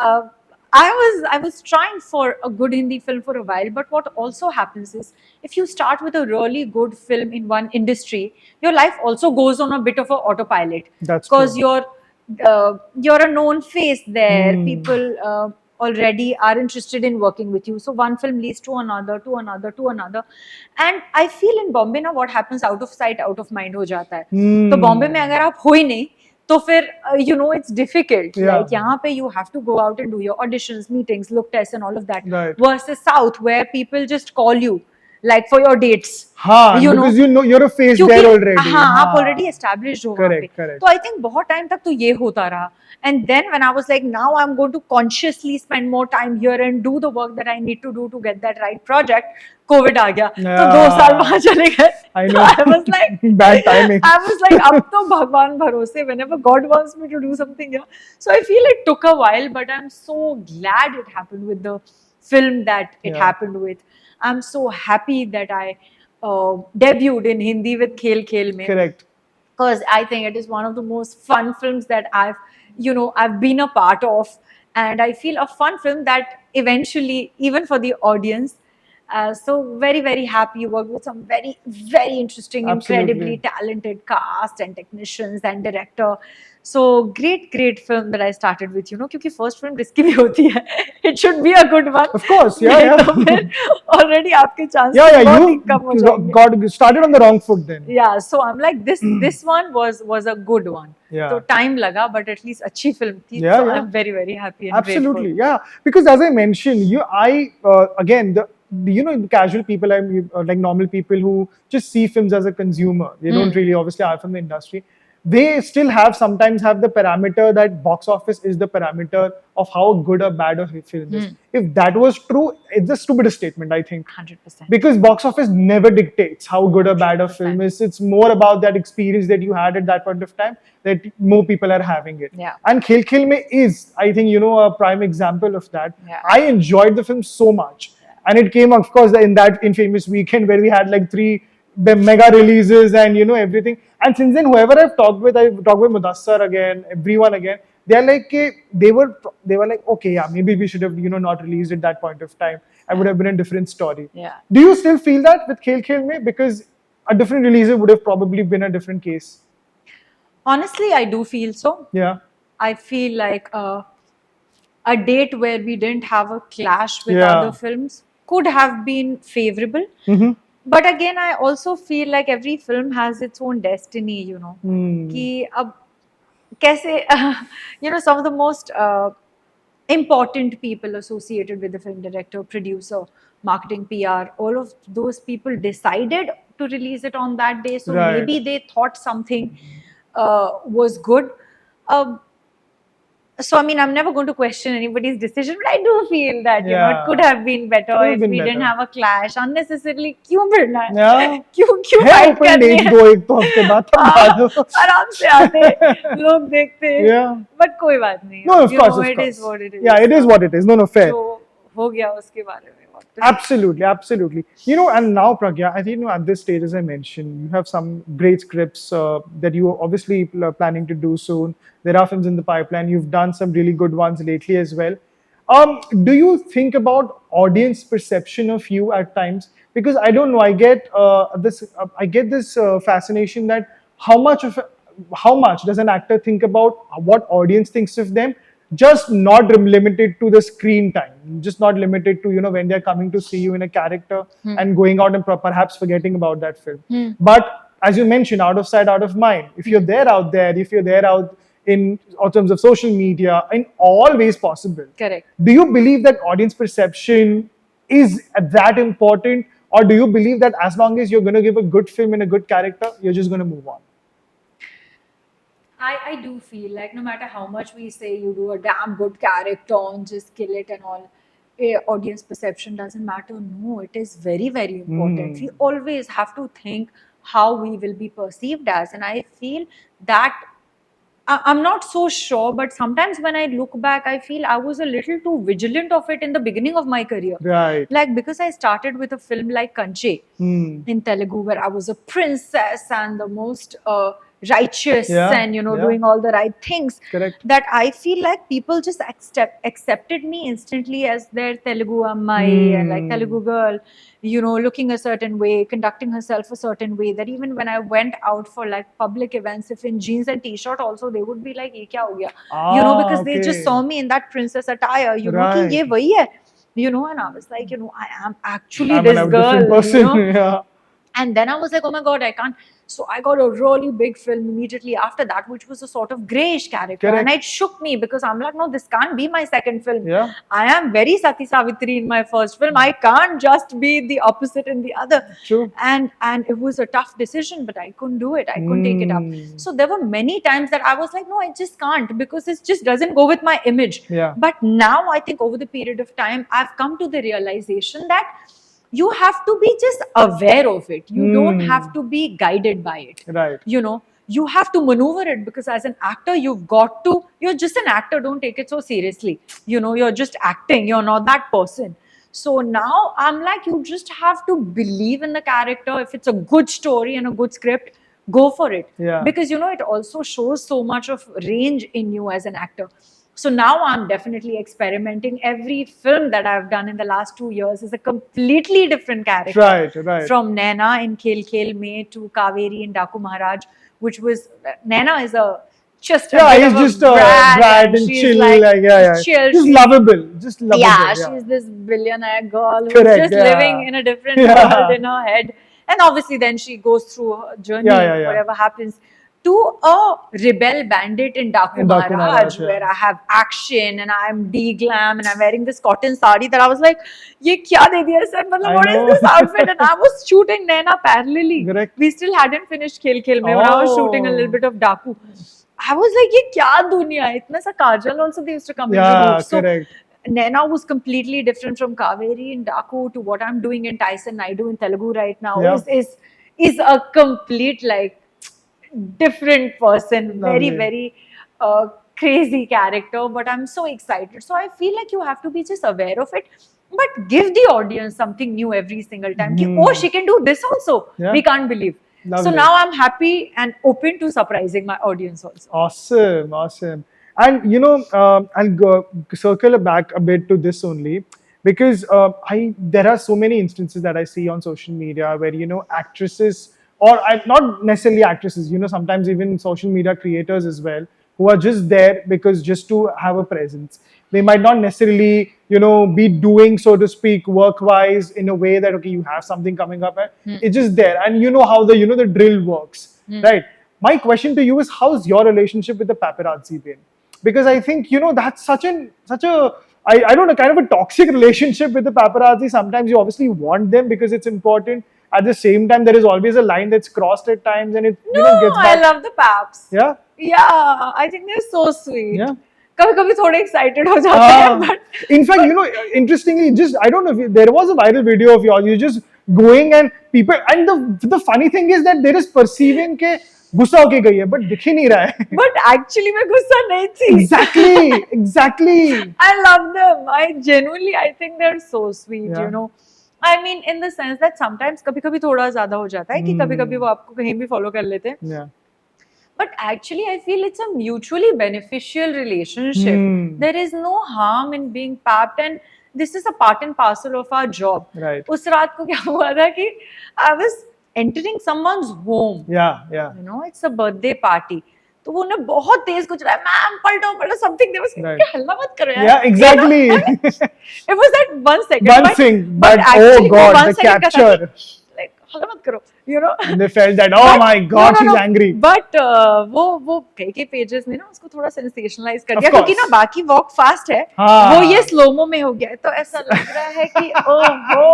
I was trying for a good Hindi film for a while, but what also happens is if you start with a really good film in one industry, your life also goes on a bit of a autopilot. That's because true. you're a known face there. Hmm. People already are interested in working with you. So one film leads to another, to another, to another. And I feel in Bombay now what happens out of sight, out of mind हो जाता है. Hmm. तो बॉम्बे में अगर आप हो ही नहीं तो फिर it's difficult. Yeah. Like यहाँ पे you have to go out and do your auditions, meetings, look tests and all of that. Right. Versus South where people just call you like for your dates. हाँ, because you're a face क्योंकि there already. हाँ, आप already established हो वहाँ Correct, पे. correct. तो I think बहुत time तक तो ये होता रहा. And then when I was like, now I'm going to consciously spend more time here and do the work that I need to do to get that right project, COVID आ गया. तो 2 साल वहाँ चले गए. I So know. I was like, Bad timing. I was like, अब तो भगवान भरोसे, whenever God wants me to do something here. So I feel it took a while, but I'm so glad it happened with the film that it Yeah. happened with. I'm so happy that I debuted in Hindi with Khel Khel Mein. Correct. Because I think it is one of the most fun films that I've been a part of, and I feel a fun film that eventually, even for the audience, so very, very happy. You worked with some very, very interesting, Absolutely. incredibly talented cast and technicians and director. So great film that I started with, क्योंकि first film risky भी होती है. It should be a good one. Of course, yeah. तो फिर already आपके chances Yeah, बहुत ही you कम हो जाएंगे. got started on the wrong foot then. Yeah, so I'm like this one was a good one. Yeah. So time laga, but at least अच्छी film थी. Yeah, so yeah. I'm very, very happy and Absolutely, grateful. yeah. Because as I mentioned, again, the casual people, like normal people who just see films as a consumer, they don't really obviously are from the industry. They still sometimes have the parameter that box office is the parameter of how good or bad a film is. If that was true, it's the stupidest statement, I think. 100%. Because box office never dictates how good or bad a film is. It's more about that experience that you had at that point of time that more people are having it. Yeah. And Khel Khel Mein is, I think, a prime example of that. Yeah. I enjoyed the film so much. And it came, of course, in that infamous weekend where we had like 3 mega releases and everything. And since then, whoever I've talked with Mudassar again, everyone again, they're like, they were like, okay, yeah, maybe we should have, not released at that point of time. I would have been a different story. Yeah. Do you still feel that with Khel Khel Mein? Because a different release would have probably been a different case. Honestly, I do feel so. Yeah. I feel like a date where we didn't have a clash with Yeah. other films could have been favorable. Mm-hmm. But again, I also feel like every film has its own destiny, कि अब कैसे, some of the most important people associated with the film director, producer, marketing, PR, all of those people decided to release it on that day. So Right. maybe they thought something was good. So I mean, I'm never going to question anybody's decision, but I do feel that it Yeah. could have been better Could have if been we didn't better. have a clash unnecessarily. क्यों भिड़ना है? Yeah. क्यों है fight open करनी date है? 2 एक तो हफ्ते बाद तब डालो. आराम से आते लोग देखते. Yeah. But कोई बात नहीं. No, of You course, know, of it course. is what it is. Yeah, it is what it is. No, fair. जो हो गया उसके बारे में. what to say. Absolutely. And now, Pragya, I think at this stage, as I mentioned, you have some great scripts that you are obviously planning to do soon. There are films in the pipeline. You've done some really good ones lately as well. Do you think about audience perception of you at times? Because I don't know, I get this fascination that how much does an actor think about what audience thinks of them? Just not limited to the screen time, just not limited to when they're coming to see you in a character and going out and perhaps forgetting about that film. But as you mentioned, out of sight, out of mind. If you're there out in terms of social media, in all ways possible. Correct. Do you believe that audience perception is that important, or do you believe that as long as you're going to give a good film and a good character, you're just going to move on? I do feel like no matter how much we say you do a damn good character and just kill it and all, audience perception doesn't matter. No, it is very, very important. We always have to think how we will be perceived as. And I feel that I'm not so sure, but sometimes when I look back, I feel I was a little too vigilant of it in the beginning of my career. Right. Like, because I started with a film like Kanche in Telugu, where I was a princess and the most righteous and, you know, doing all the right things. Correct. That I feel like people just accepted me instantly as their Telugu Ammai and like Telugu girl, you know, looking a certain way, conducting herself a certain way, that even when I went out for like public events, if in jeans and t-shirt also, they would be like, ye kya ho gaya? You know, because they just saw me in that princess attire, you know, ki ye wahi hai. You know, and I was like, you know, I am actually this girl, person. You know? Yeah. And then I was like, oh my God, I can't. So I got a really big film immediately after that, which was a sort of greyish character. Correct. And it shook me because I'm like, no, this can't be my second film. Yeah. I am very Sati Savitri in my first film. I can't just be the opposite in the other. True. And it was a tough decision, but I couldn't do it. I couldn't take it up. So there were many times that I was like, no, I just can't, because it just doesn't go with my image. Yeah. But now I think over the period of time, I've come to the realization that you have to be just aware of it. You don't have to be guided by it. Right. You know, you have to maneuver it, because as an actor, you're just an actor. Don't take it so seriously. You know, you're just acting. You're not that person. So now I'm like, you just have to believe in the character. If it's a good story and a good script, go for it. Yeah. Because, you know, it also shows so much of range in you as an actor. So now I'm definitely experimenting. Every film that I've done in the last 2 years is a completely different character. Right, right. From Naina in Khel Khel Mein to Kaveri in Daku Maharaj, which was, Naina is just a bit he's of just a brat and she's chill, like Just chill. She's lovable. Just lovable. Yeah, she's this billionaire girl who's Correct, just living in a different world in her head. And obviously then she goes through her journey, whatever happens, to a rebel bandit in Daku Maharaj, where I have action and I'm de-glam and I'm wearing this cotton sari that I was like, ye kya de diya sir? What is this outfit? And I was shooting Naina parallelly. Correct. We still hadn't finished Khel Khel Mein when I was shooting a little bit of Daku. I was like, ye kya dunya hai? Itna sa Kajal also they used to come in the group. So correct. Naina was completely different from Kaveri in Daku to what I'm doing in Tyson Naidu in Telugu right now. Is a complete like different person. Lovely. Very crazy character, but I'm so excited. So I feel like you have to be just aware of it, but give the audience something new every single time. Oh, she can do this also. We can't believe. Lovely. So now I'm happy and open to surprising my audience also. Awesome. And you know, I'll circle back a bit to this only, because there are so many instances that I see on social media where, you know, actresses, or not necessarily actresses, you know, sometimes even social media creators as well, who are just there because just to have a presence. They might not necessarily, you know, be doing, so to speak, work-wise in a way that, okay, you have something coming up, it's just there. And you know how the drill works, right? My question to you is, how's your relationship with the paparazzi been? Because I think, you know, that's such a I don't know, kind of a toxic relationship with the paparazzi. Sometimes you obviously want them because it's important. At the same time, there is always a line that's crossed at times, and it gets back. I love the paps. Yeah, I think they're so sweet. Yeah. कभी-कभी थोड़े excited हो जाते हैं, but in fact, you know, interestingly, just I don't know if there was a viral video of yours. You're just going and people, and the funny thing is that there is perceiving के गुस्सा होके गई है, but दिख ही नहीं रहा है. But actually मैं गुस्सा नहीं थी. Exactly. I love them. I think they're so sweet, you know. I mean, in the sense that sometimes कभी-कभी थोड़ा ज़्यादा हो जाता है कि कभी-कभी वो आपको कहीं भी follow कर लेते हैं. Yeah. But actually, I feel it's a mutually beneficial relationship. There is no harm in being papped, and this is a part and parcel of our job. Right. उस रात को क्या हुआ था कि I was entering someone's home. Yeah. You know, it's a birthday party. तो वो उन्हें बहुत तेज कुछ रहा है, ma'am पलटो something. They was Right. हल्ला मत करो यार. Yeah, exactly. It was that 1 second. One thing, but actually, oh god, one the second का था capture. कि, like हल्ला मत करो, you know. And they felt that, oh my god, she's angry. But वो कई पेजेस ने ना उसको थोड़ा सेंसेशनलाइज कर दिया, Of course. क्योंकि ना बाकी वॉक फास्ट है, वो ये स्लोमो में हो गया है, तो ऐसा लग रहा है कि ओहो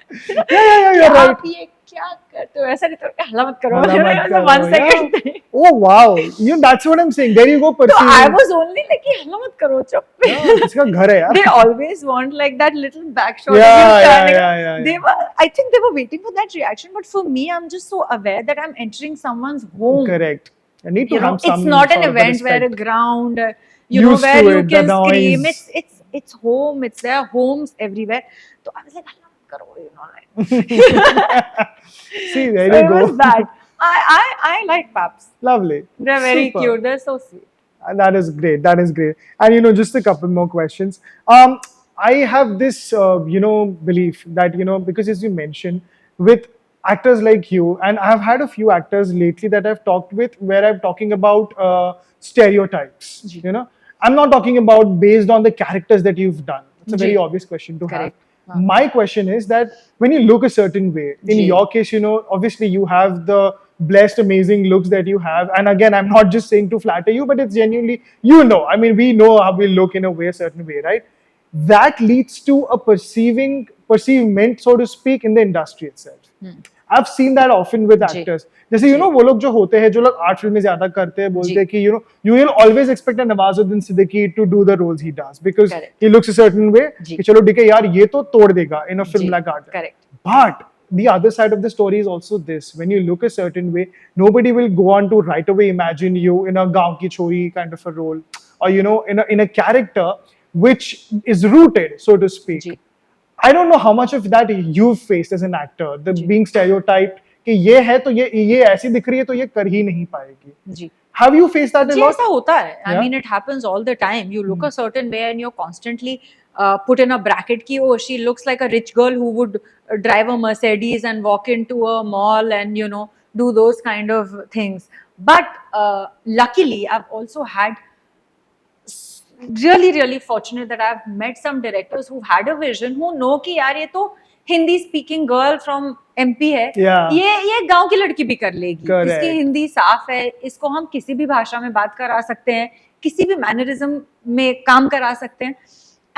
Yeah, you're right. आप ये क्या करते हो, ऐसा नहीं तो हल्ला मत करो. हल्ला मत करो, 1 second. Oh wow, you know, that's what I'm saying. There you go, So perceiving. I was only like, "ये हल्ला मत करो, चुप." Yeah, इसका घर है यार. They always want like that little back shot. Yeah, of you yeah, standing yeah, up. yeah, They yeah. were, I think they were waiting for that reaction. But for me, I'm just so aware that I'm entering someone's home. Correct. I need to You know, have some it's not an sort of a event where a respect. ground, Used where to you it, the can scream. noise. It's home. It's there, homes everywhere. So I was like, "हल्ला मत करो," like. See, there So you it go. was that. I like paps. Lovely. They're very Super. cute. They're so sweet. That is great. That is great. And just a couple more questions. I have this, belief that because as you mentioned, with actors like you, and I've had a few actors lately that I've talked with, where I'm talking about stereotypes. Ji. I'm not talking about based on the characters that you've done. It's a very Ji. obvious question to Correct. have. My question is that when you look a certain way, in Ji. your case, obviously you have the blessed, amazing looks that you have. And again, I'm not just saying to flatter you, but it's genuinely, I mean, we know how we look in a certain way, right? That leads to a perceivement, so to speak, in the industry itself. I've seen that often with ji. actors. जैसे वो लोग जो होते हैं, जो लोग art film में ज्यादा करते हैं, बोलते हैं कि you will always expect a Nawazuddin Siddiqui to do the roles he does because Correct. he looks a certain way. जी. कि चलो ठीक है यार, ये तो तोड़ देगा in a film ji. like art. Correct. But the other side of the story is also this: when you look a certain way, nobody will go on to right away imagine you in a gaon ki chori kind of a role, or in a character which is rooted, so to speak. Ji. I don't know how much of that you've faced as an actor, the being stereotyped कि ये है तो ये ऐसी दिख रही है तो ये कर ही नहीं पाएगी. जी. Have you faced that a ji, lot? ऐसा होता है. I Yeah. mean, it happens all the time. You look a certain way and you're constantly put in a bracket ki, oh, she looks like a rich girl who would drive a Mercedes and walk into a mall and, do those kind of things. But luckily, I've also had really, really fortunate that I've met some directors who've had a vision, who know कि यार ये तो Hindi speaking girl from MP है, Yeah. ये गांव की लड़की भी कर लेगी, Correct. इसकी हिंदी साफ है, इसको हम किसी भी भाषा में बात करा सकते हैं, किसी भी मैनरिज्म में काम करा सकते हैं.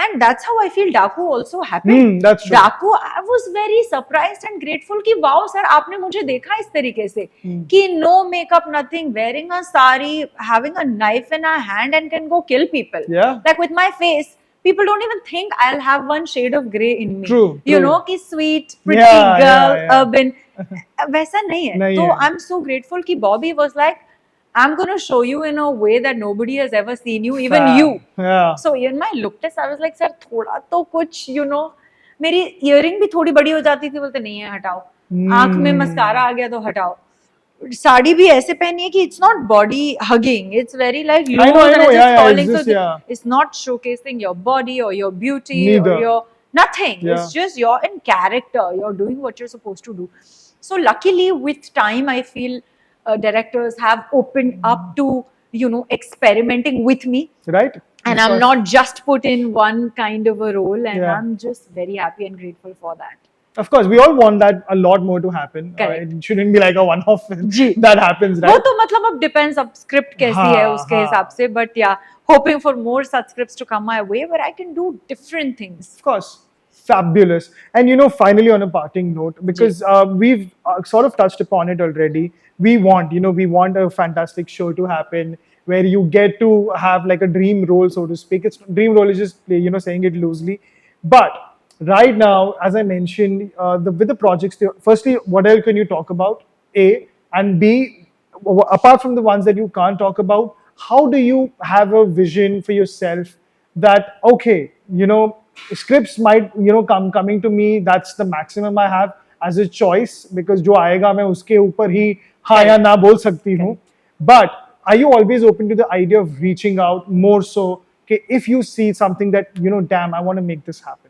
And that's how I feel Daku also happened. That's true. Daku, I was very surprised and grateful कि wow sir, आपने मुझे देखा इस तरीके से कि no makeup, nothing, wearing a sari, having a knife in her hand and can go kill people. Yeah. Like with my face, people don't even think I'll have one shade of grey in me. True, You true. know कि sweet, pretty Yeah, girl, yeah, yeah. urban. वैसा नहीं है. नहीं तो है. I'm so grateful कि Bobby was like, I'm gonna show you in a way that nobody has ever seen you, even Fab. you. Yeah. So in my look test, I was like, sir, थोड़ा तो कुछ, मेरी earring भी थोड़ी बड़ी हो जाती थी, बोलते नहीं है हटाओ. आंख में मस्कारा आ गया तो हटाओ. साड़ी भी ऐसे पहनी है कि it's not body hugging, it's very like loose I know, and it's yeah, just yeah, falling. it's just, So yeah. it's not showcasing your body or your beauty Neither. or your nothing. Yeah. It's just you're in character. You're doing what you're supposed to do. So luckily, with time, I feel directors have opened up to experimenting with me. Right? And Of I'm course. not just put in one kind of a role, and Yeah. I'm just very happy and grateful for that. Of course, we all want that a lot more to happen. Correct. It shouldn't be like a one-off ji. that happens, वो right? तो मतलब अब depends अब script कैसी हाँ, है उसके हाँ. हिसाब से, but yeah, hoping for more such scripts to come my way where I can do different things. Of course. Fabulous. And finally on a parting note, because we've sort of touched upon it already, we want a fantastic show to happen where you get to have like a dream role, so to speak. It's dream role is just saying it loosely, but right now, as I mentioned, with the projects, firstly, what else can you talk about? A, and B, apart from the ones that you can't talk about, how do you have a vision for yourself that okay, scripts might coming to me, that's the maximum I have as a choice, because जो आएगा मैं उसके ऊपर ही हाँ या ना बोल सकती हूँ. But are you always open to the idea of reaching out more so okay, if you see something that damn, I want to make this happen?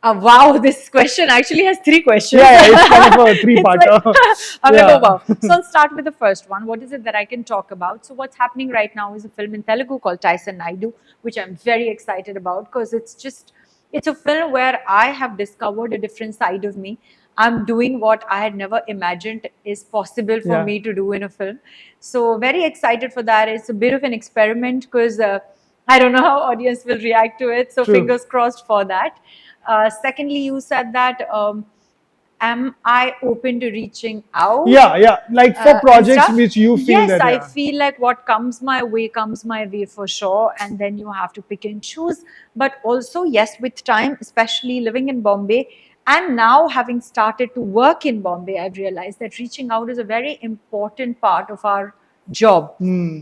Wow, this question actually has 3 questions. Yeah, it's kind of a It's three-parter. I'm like, Yeah. oh wow. So I'll start with the first one. What is it that I can talk about? So what's happening right now is a film in Telugu called Tyson Naidu, which I'm very excited about because it's a film where I have discovered a different side of me. I'm doing what I had never imagined is possible for Yeah. me to do in a film. So very excited for that. It's a bit of an experiment because I don't know how audience will react to it. So True. fingers crossed for that. Secondly, you said that am I open to reaching out? Yeah. Like for And projects stuff? which you feel yes, that. I Yeah. feel like what comes my way for sure, and then you have to pick and choose. But also, yes, with time, especially living in Bombay, and now having started to work in Bombay, I've realized that reaching out is a very important part of our job.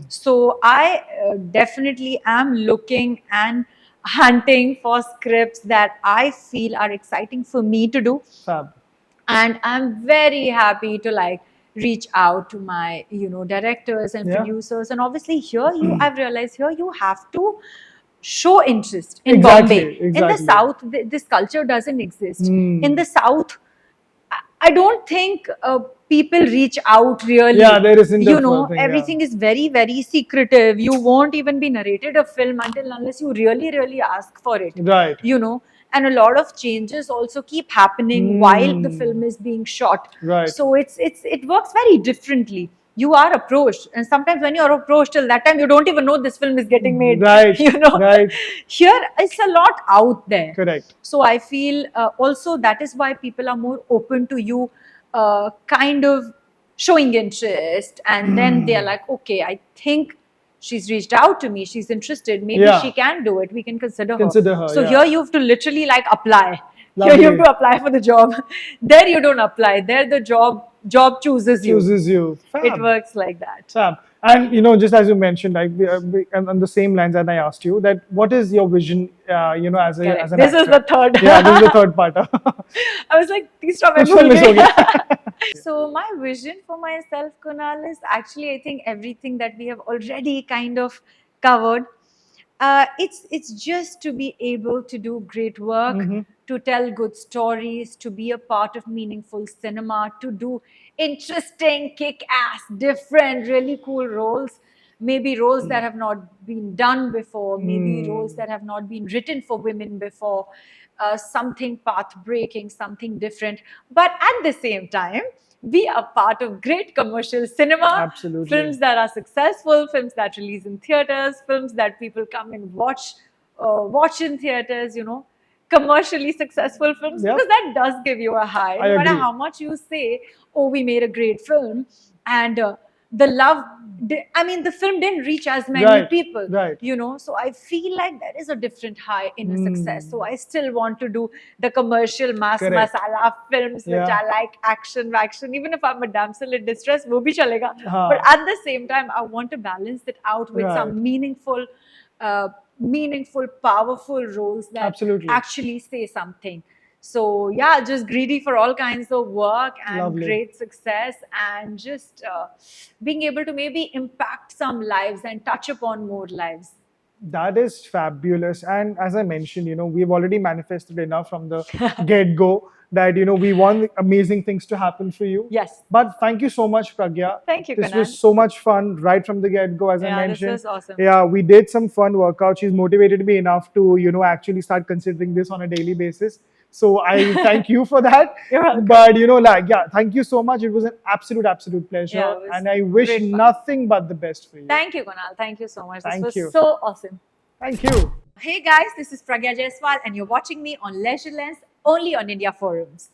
So I definitely am looking and hunting for scripts that I feel are exciting for me to do, Fab. and I'm very happy to like reach out to my directors and Yeah. producers. And obviously here I've realized here you have to show interest in Exactly, Bombay. In the exactly. south this culture doesn't exist. Hmm. In the south I don't think people reach out really. Yeah, there isn't that You know, thing, yeah. everything is very, very secretive. You won't even be narrated a film until unless you really, really ask for it. Right. You know, and a lot of changes also keep happening while the film is being shot. Right. So it works very differently. You are approached, and sometimes when you are approached, till that time you don't even know this film is getting made. Right, You know, right. Here it's a lot out there. Correct. So I feel also that is why people are more open to you kind of showing interest, and then they're like, okay, I think she's reached out to me, she's interested, maybe Yeah. she can do it, we can consider her. So yeah. here you have to literally like apply. Lovely. Here you have to apply for the job. There you don't apply. There the job chooses you. Chooses you. Fab. It works like that. Fab. And you know, just as you mentioned, like and on the same lines that I asked you, that what is your vision? You know, as Correct. as an This actor? is the third. Yeah, this is the third part. I was like, "Please stop Which film is okay? So my vision for myself, Kunal, is actually I think everything that we have already kind of covered. It's just to be able to do great work, to tell good stories, to be a part of meaningful cinema, to do interesting, kick-ass, different, really cool roles. Maybe roles that have not been done before, maybe roles that have not been written for women before, something path-breaking, something different. But at the same time, be a part of great commercial cinema. Absolutely. Films that are successful, films that release in theaters, films that people come and watch in theaters, you know, commercially successful films, Yep. because that does give you a high. I No matter agree. how much you say, oh, we made a great film, and the love, I mean, the film didn't reach as many Right, people, right. you know, so I feel like there is a different high in a success. So I still want to do the commercial mass Correct. masala films, which Yeah. I like action, even if I'm a damsel in distress, wo bhi chalega. Haan. But at the same time, I want to balance it out with Right. some meaningful, powerful roles that Absolutely. actually say something. So yeah, just greedy for all kinds of work and Lovely. great success, and just being able to maybe impact some lives and touch upon more lives. That is fabulous. And as I mentioned, you know, we've already manifested enough from the get-go that, you know, we want amazing things to happen for you. Yes. But thank you so much, Pragya. Thank you, This Kannan. was so much fun right from the get-go, as I Yeah, this mentioned. was awesome. Yeah, we did some fun workouts. She's motivated me enough to, you know, actually start considering this on a daily basis. So I thank you for that. You're welcome. But, you know, like, yeah, thank you so much. It was an absolute pleasure. Yeah, it was and I wish great fun. nothing but the best for you. Thank you, Kunal. Thank you so much. Thank This was you. so awesome. Thank you. Hey guys, this is Pragya Jaiswal, and you're watching me on Leisure Lens only on India Forums.